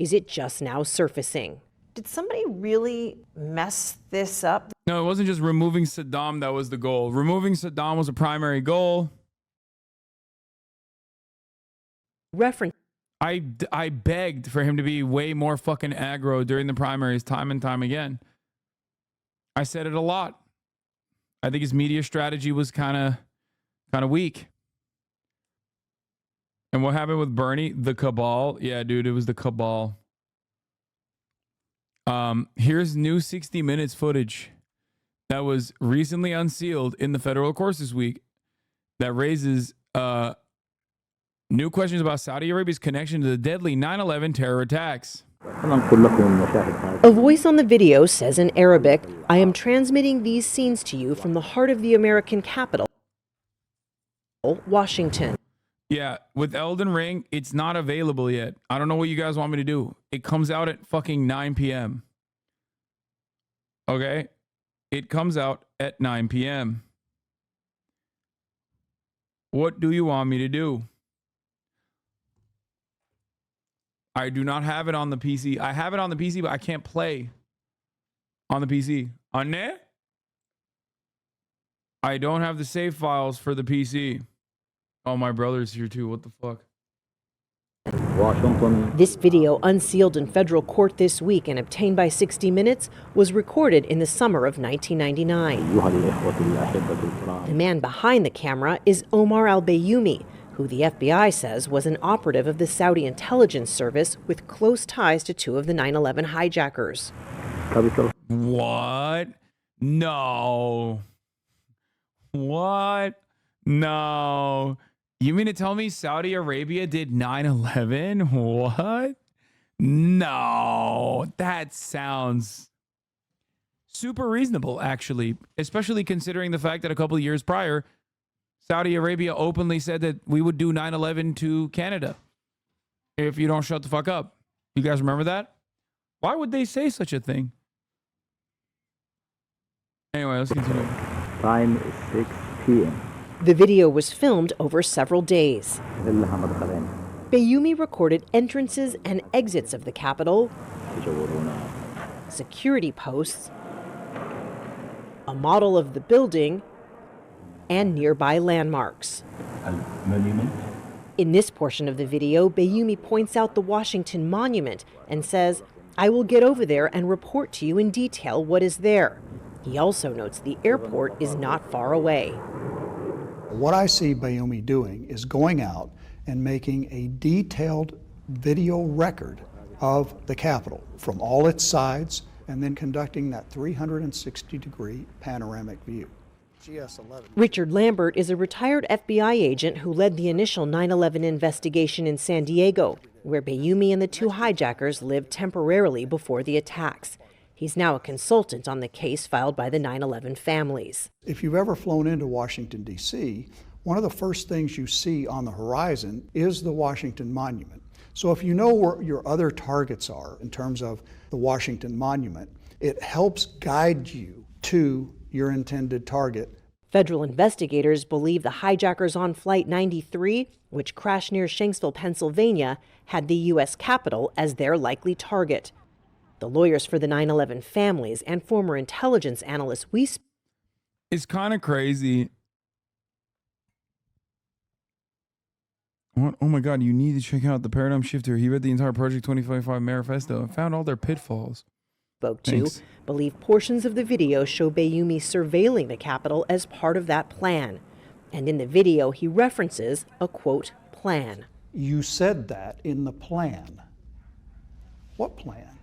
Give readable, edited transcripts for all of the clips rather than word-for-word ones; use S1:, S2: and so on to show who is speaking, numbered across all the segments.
S1: is it just now surfacing?
S2: Did somebody really mess this up?
S3: No, it wasn't just removing Saddam that was the goal. Removing Saddam was a primary goal.
S1: Reference.
S3: I begged for him to be way more fucking aggro during the primaries time and time again. I said it a lot. I think his media strategy was kind of weak. And what happened with Bernie? The cabal. Yeah, dude, it was the cabal. Here's new 60 Minutes footage that was recently unsealed in the federal courts this week that raises new questions about Saudi Arabia's connection to the deadly 9/11 terror attacks.
S1: A voice on the video says in Arabic, "I am transmitting these scenes to you from the heart of the American capital, Washington."
S3: Yeah, with Elden Ring, it's not available yet. I don't know what you guys want me to do. It comes out at fucking 9 p.m. Okay? It comes out at 9 p.m. What do you want me to do? I do not have it on the PC. I have it on the PC, but I can't play on the PC. Anne? I don't have the save files for the PC. Oh, my brother's here too. What the fuck?
S1: This video, unsealed in federal court this week and obtained by 60 Minutes, was recorded in the summer of 1999. The man behind the camera is Omar al-Bayoumi, who the FBI says was an operative of the Saudi intelligence service with close ties to two of the 9/11 hijackers.
S3: What? No. What? No. You mean to tell me Saudi Arabia did 9/11? What? No. That sounds super reasonable, actually, especially considering the fact that a couple of years prior, Saudi Arabia openly said that we would do 9/11 to Canada if you don't shut the fuck up. You guys remember that? Why would they say such a thing? Anyway, let's continue.
S4: Time is 6 p.m.
S1: The video was filmed over several days. Bayoumi recorded entrances and exits of the Capitol, security posts, a model of the building, and nearby landmarks. In this portion of the video, Bayoumi points out the Washington Monument and says, "I will get over there and report to you in detail what is there." He also notes the airport is not far away.
S5: What I see Bayoumi doing is going out and making a detailed video record of the Capitol from all its sides and then conducting that 360-degree panoramic view.
S1: Richard Lambert is a retired FBI agent who led the initial 9/11 investigation in San Diego, where Bayoumi and the two hijackers lived temporarily before the attacks. He's now a consultant on the case filed by the 9/11 families.
S5: If you've ever flown into Washington, D.C., one of the first things you see on the horizon is the Washington Monument. So if you know where your other targets are in terms of the Washington Monument, it helps guide you to your intended target.
S1: Federal investigators believe the hijackers on Flight 93, which crashed near Shanksville, Pennsylvania, had the U.S. Capitol as their likely target. The lawyers for the 9/11 families and former intelligence analysts
S3: It's kind of crazy. What? Oh my God, you need to check out the Paradigm Shifter. He read the entire Project 2025 manifesto and found all their pitfalls.
S1: spoke to believe portions of the video show Bayoumi surveilling the Capitol as part of that plan. And in the video, he references a, quote, plan.
S5: You said that in the plan. What plan?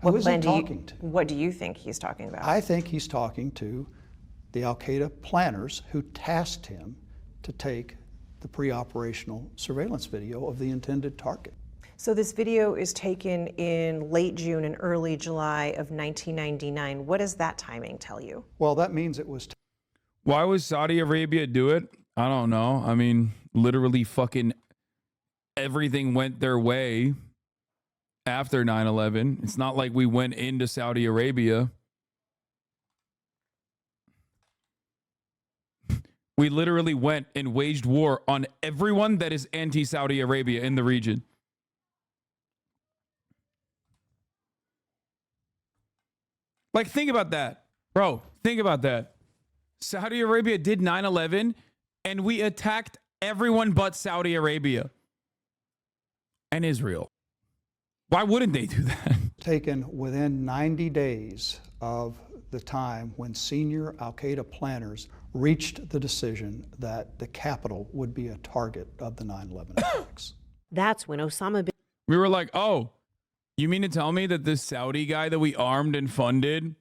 S5: Who is he talking to?
S2: What do you think he's talking about?
S5: I think he's talking to the Al-Qaeda planners who tasked him to take the pre-operational surveillance video of the intended target.
S2: So this video is taken in late June and early July of 1999. What does that timing tell you?
S5: Well, that means it was...
S3: Why would Saudi Arabia do it? I don't know. I mean, literally fucking everything went their way after 9/11. It's not like we went into Saudi Arabia. We literally went and waged war on everyone that is anti-Saudi Arabia in the region. Like, think about that. Bro, think about that. Saudi Arabia did 9/11 and we attacked everyone but Saudi Arabia and Israel. Why wouldn't they do that?
S5: Taken within 90 days of the time when senior al-Qaeda planners reached the decision that the capital would be a target of the 9/11 attacks.
S1: That's when Osama bin
S3: We were like, oh, you mean to tell me that this Saudi guy that we armed and funded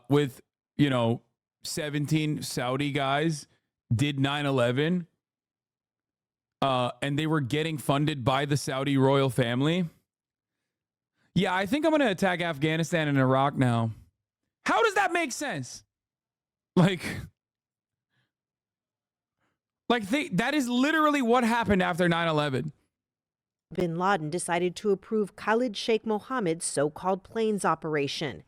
S3: with, 17 Saudi guys did 9/11 and they were getting funded by the Saudi royal family? Yeah, I think I'm going to attack Afghanistan and Iraq now. How does that make sense? Like that is literally what happened after 9/11.
S1: Laden decided to approve Khalid Sheikh Mohammed's so-called planes operation.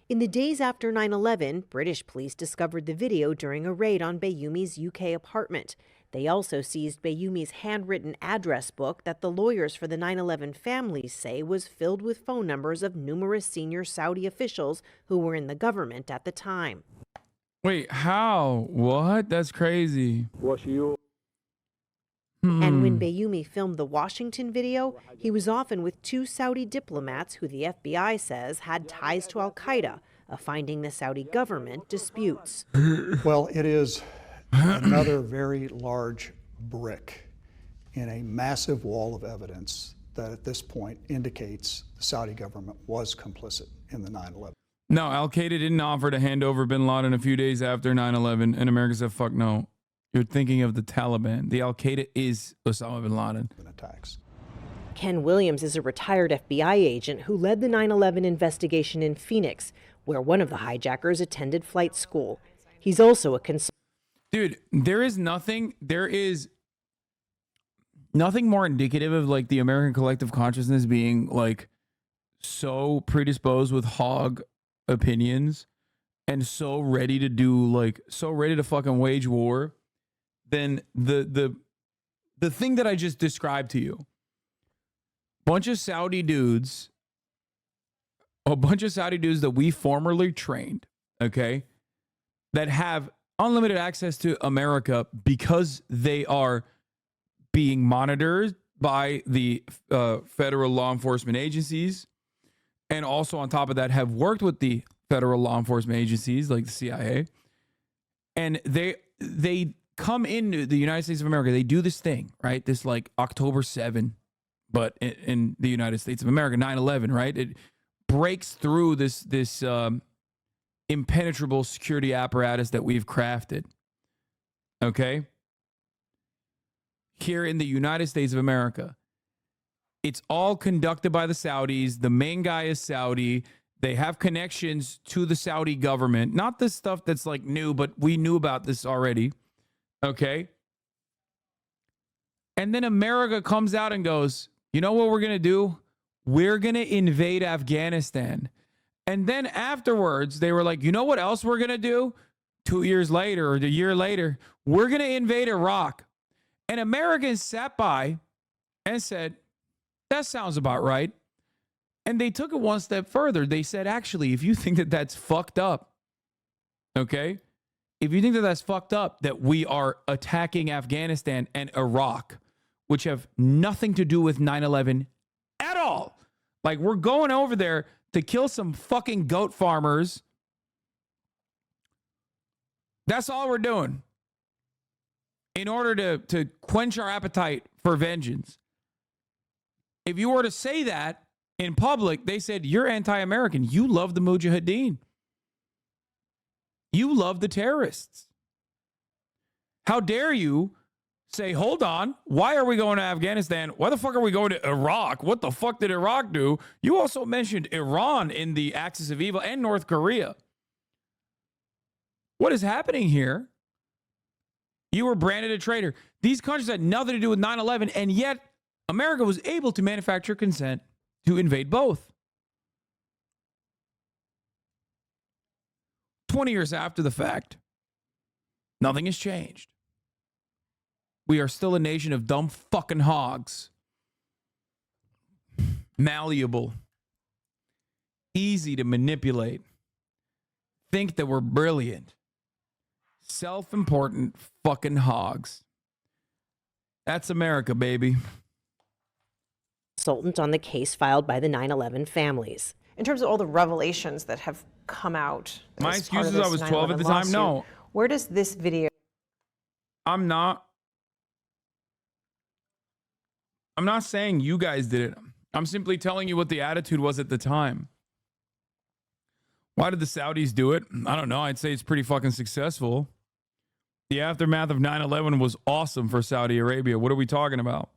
S1: In the days after 9/11, British police discovered the video during a raid on Bayoumy's UK apartment. They also seized Bayoumy's handwritten address book that the lawyers for the 9/11 families say was filled with phone numbers of numerous senior Saudi officials who were in the government at the time.
S3: Wait, how? What? That's crazy.
S1: And when Bayoumi filmed the Washington video, he was often with two Saudi diplomats who the FBI says had ties to al-Qaeda, a finding the Saudi government disputes.
S5: Well, it is another very large brick in a massive wall of evidence that at this point indicates the Saudi government was complicit in the 9/11.
S3: No, al-Qaeda didn't offer to hand over bin Laden a few days after 9/11, and America said, fuck no. You're thinking of the Taliban. The al-Qaeda is Osama bin Laden.
S5: Attacks.
S1: Ken Williams is a retired FBI agent who led the 9/11 investigation in Phoenix, where one of the hijackers attended flight school. He's also a
S3: Dude, there is nothing more indicative of like the American collective consciousness being like so predisposed with hog opinions and so ready to fucking wage war than the thing that I just described to you. A bunch of Saudi dudes that we formerly trained, okay, that have unlimited access to America because they are being monitored by the federal law enforcement agencies, and also on top of that have worked with the federal law enforcement agencies like the CIA, and they come into the United States of America. They do this thing, right? This like October 7, but in the United States of America, 9/11, right? It breaks through this impenetrable security apparatus that we've crafted. Okay? Here in the United States of America, it's all conducted by the Saudis. The main guy is Saudi. They have connections to the Saudi government. Not this stuff that's like new, but we knew about this already. Okay? And then America comes out and goes, you know what we're going to do? We're going to invade Afghanistan. And then afterwards, they were like, you know what else we're going to do? 2 years later or a year later, we're going to invade Iraq. And Americans sat by and said, that sounds about right. And they took it one step further. They said, actually, if you think that that's fucked up, okay? If you think that that's fucked up, that we are attacking Afghanistan and Iraq, which have nothing to do with 9/11 at all. Like, we're going over there to kill some fucking goat farmers. That's all we're doing in order to quench our appetite for vengeance. If you were to say that in public, they said, you're anti-American. You love the Mujahideen. You love the terrorists. How dare you say, hold on, why are we going to Afghanistan? Why the fuck are we going to Iraq? What the fuck did Iraq do? You also mentioned Iran in the axis of evil and North Korea. What is happening here? You were branded a traitor. These countries had nothing to do with 9/11, and yet America was able to manufacture consent to invade both. 20 years after the fact, nothing has changed. We are still a nation of dumb fucking hogs. Malleable. easy to manipulate, think that we're brilliant. Self-important fucking hogs. That's America, baby.
S1: Consultant on the case filed by the 9/11 families.
S2: In terms of all the revelations that have come out,
S3: My
S2: as part of
S3: excuses, I
S2: this
S3: was 12 at the
S2: 9/11
S3: time.
S2: lawsuit,
S3: No,
S2: where does this video?
S3: I'm not saying you guys did it. I'm simply telling you what the attitude was at the time. Why did the Saudis do it? I don't know. I'd say it's pretty fucking successful. The aftermath of 9/11 was awesome for Saudi Arabia. What are we talking about?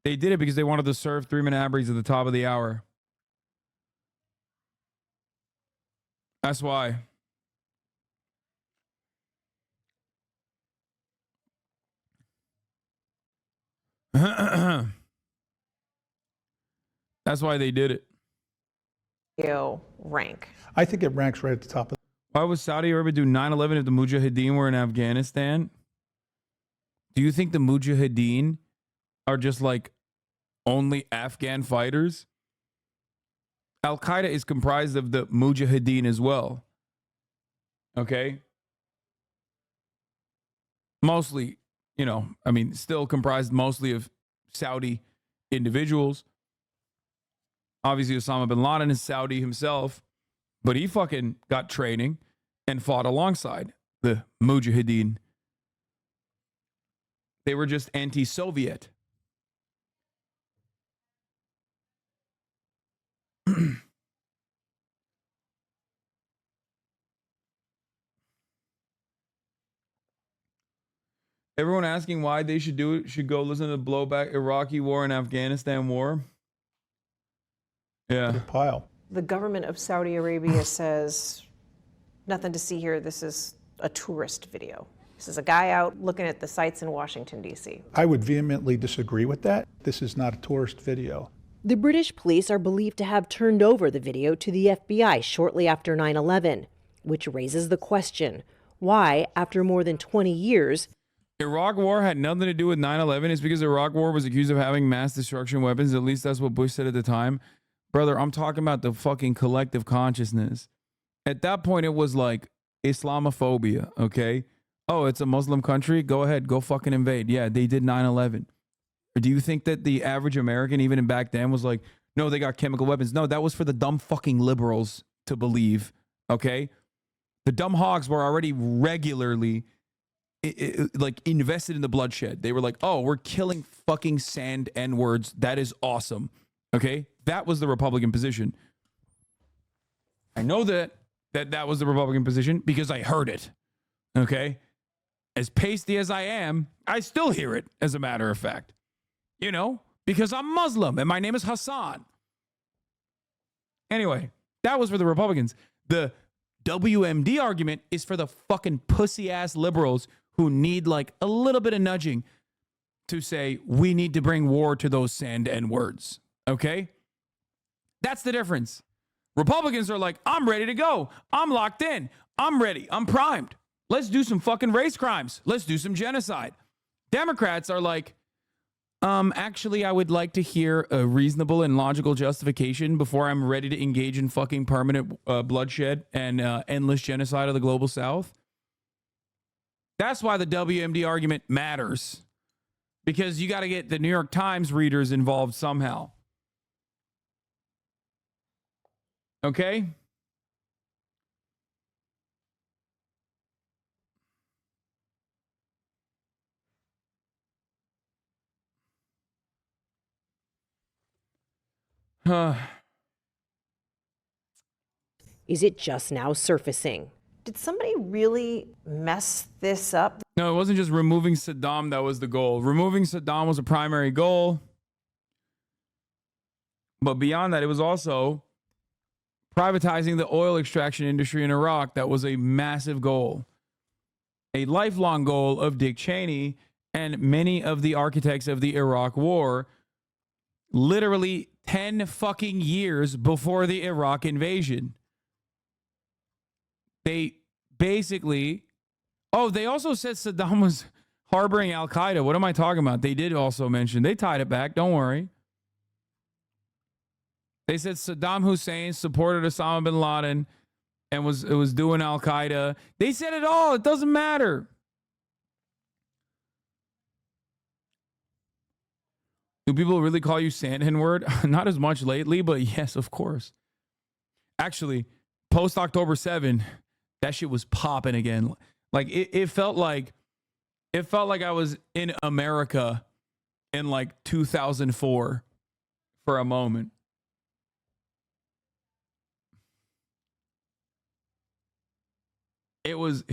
S3: They did it because they wanted to serve 3-minute ad reads at the top of the hour. That's why. That's why they did it.
S2: Rank?
S6: I think it ranks right at the top of.
S3: Why would Saudi Arabia do 9/11 if the Mujahideen were in Afghanistan? Do you think the Mujahideen are just like only Afghan fighters? Al-Qaeda is comprised of the Mujahideen as well. Okay? Mostly, still comprised mostly of Saudi individuals. Obviously, Osama bin Laden is Saudi himself, but he fucking got training and fought alongside the Mujahideen. They were just anti-Soviet. Everyone asking why they should do it should go listen to the blowback Iraqi war and Afghanistan war. Yeah.
S6: Pile.
S2: The government of Saudi Arabia says, nothing to see here. This is a tourist video. This is a guy out looking at the sights in Washington, D.C.
S6: I would vehemently disagree with that. This is not a tourist video.
S1: The British police are believed to have turned over the video to the FBI shortly after 9/11, which raises the question, why, after more than 20 years,
S3: Iraq war had nothing to do with 9/11. It's because Iraq war was accused of having mass destruction weapons. At least that's what Bush said at the time. Brother, I'm talking about the fucking collective consciousness. At that point, it was like Islamophobia, okay? Oh, it's a Muslim country? Go ahead, go fucking invade. Yeah, they did 9/11. Or do you think that the average American, even back then, was like, no, they got chemical weapons? No, that was for the dumb fucking liberals to believe, okay? The dumb hogs were already regularly like invested in the bloodshed. They were like, oh, we're killing fucking sand N-words. That is awesome. Okay? That was the Republican position. I know that was the Republican position because I heard it. Okay? As pasty as I am, I still hear it, as a matter of fact. Because I'm Muslim and my name is Hasan. Anyway, that was for the Republicans. The WMD argument is for the fucking pussy-ass liberals who need like a little bit of nudging to say, we need to bring war to those sand N-words. Okay? That's the difference. Republicans are like, I'm ready to go. I'm locked in. I'm ready. I'm primed. Let's do some fucking race crimes. Let's do some genocide. Democrats are like, actually, I would like to hear a reasonable and logical justification before I'm ready to engage in fucking permanent bloodshed and endless genocide of the global South. That's why the WMD argument matters. Because you got to get the New York Times readers involved somehow. Okay?
S1: is it just now surfacing?
S2: Did somebody really mess this up?
S3: No, it wasn't just removing Saddam that was the goal. Removing Saddam was a primary goal. But beyond that, it was also privatizing the oil extraction industry in Iraq. That was a massive goal. A lifelong goal of Dick Cheney and many of the architects of the Iraq War, literally 10 fucking years before the Iraq invasion. They basically, they also said Saddam was harboring Al-Qaeda. What am I talking about? They did also mention, they tied it back. Don't worry. They said Saddam Hussein supported Osama bin Laden and was doing Al Qaeda. They said it all. It doesn't matter. Do people really call you Sandhin word? Not as much lately, but yes, of course. Actually, post October 7, that shit was popping again. Like it felt like I was in America in like 2004 for a moment. It was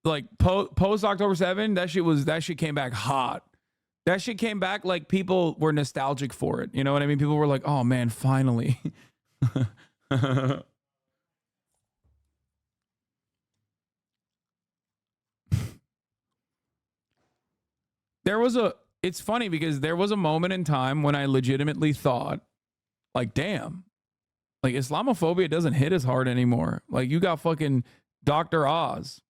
S3: like post October 7, that shit came back hot. That shit came back like people were nostalgic for it. You know what I mean? People were like, "Oh man, finally." It's funny because there was a moment in time when I legitimately thought, like, damn, like Islamophobia doesn't hit as hard anymore. Like, you got fucking Dr. Oz.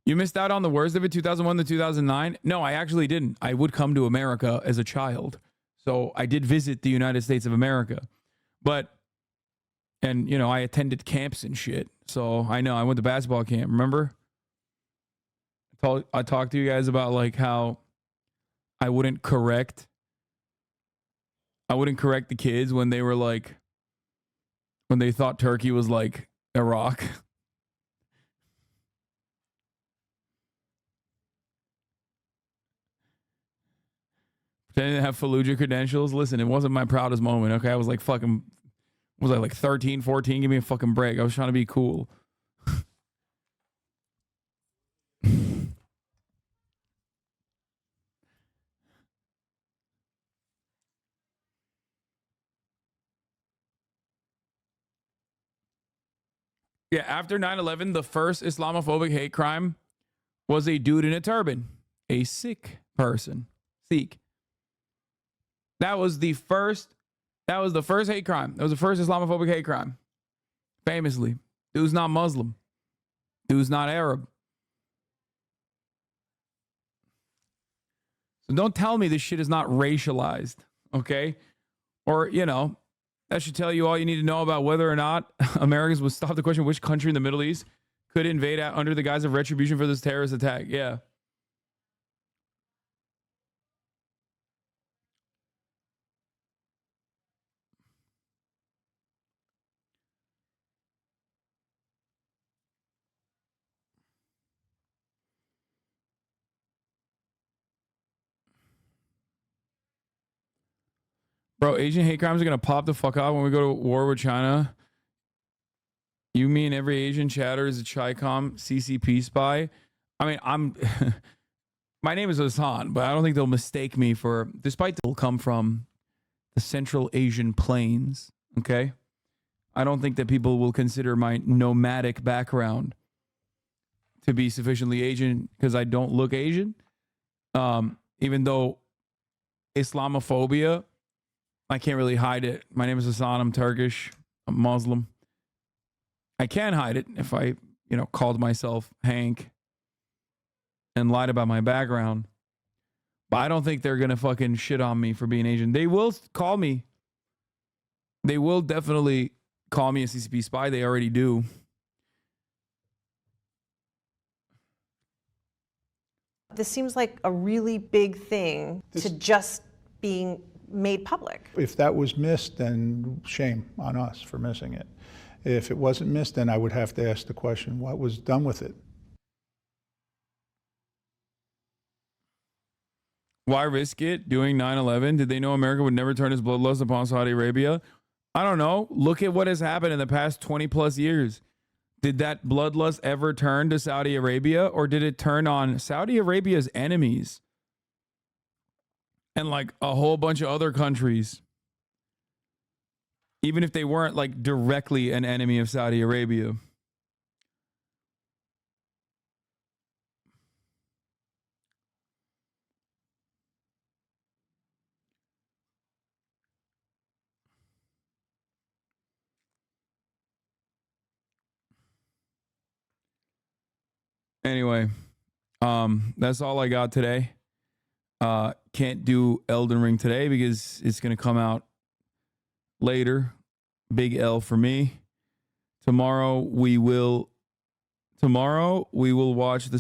S3: You missed out on the worst of it, 2001 to 2009? No, I actually didn't. I would come to America as a child. So I did visit the United States of America. And, you know, I attended camps and shit. So I know, I went to basketball camp, remember? I talked to you guys about like how I wouldn't correct the kids when they were like, when they thought Turkey was like Iraq. Pretending to have Fallujah credentials. Listen, it wasn't my proudest moment, okay? I was like fucking, was I like 13, 14? Give me a fucking break. I was trying to be cool. Yeah, after 9/11, the first Islamophobic hate crime was a dude in a turban, a Sikh person. Sikh. That was the first hate crime. That was the first Islamophobic hate crime. Famously. Dude's not Muslim. Dude's not Arab. So don't tell me this shit is not racialized, okay? Or, you know, that should tell you all you need to know about whether or not Americans would stop the question which country in the Middle East could invade under the guise of retribution for this terrorist attack. Yeah. Bro, Asian hate crimes are going to pop the fuck out when we go to war with China. You mean every Asian chatter is a Chi-Com CCP spy? I mean, my name is Hasan, but I don't think they'll mistake me for, despite they'll come from the Central Asian plains, okay? I don't think that people will consider my nomadic background to be sufficiently Asian because I don't look Asian. Even though Islamophobia, I can't really hide it. My name is Hasan. I'm Turkish. I'm Muslim. I can hide it if I, you know, called myself Hank and lied about my background. But I don't think they're going to fucking shit on me for being Asian. They will call me. They will definitely call me a CCP spy. They already do.
S2: This seems like a really big thing to just being made public.
S6: If that was missed, then shame on us for missing it. If it wasn't missed, then I would have to ask the question, what was done with it?
S3: Why risk it doing 9/11? Did they know America would never turn its bloodlust upon Saudi Arabia? I don't know. Look at what has happened in the past 20 plus years. Did that bloodlust ever turn to Saudi Arabia, or did it turn on Saudi Arabia's enemies and like a whole bunch of other countries? Even if they weren't like directly an enemy of Saudi Arabia. Anyway, that's all I got today. Can't do Elden Ring today because it's going to come out later. Big L for me. Tomorrow we will watch the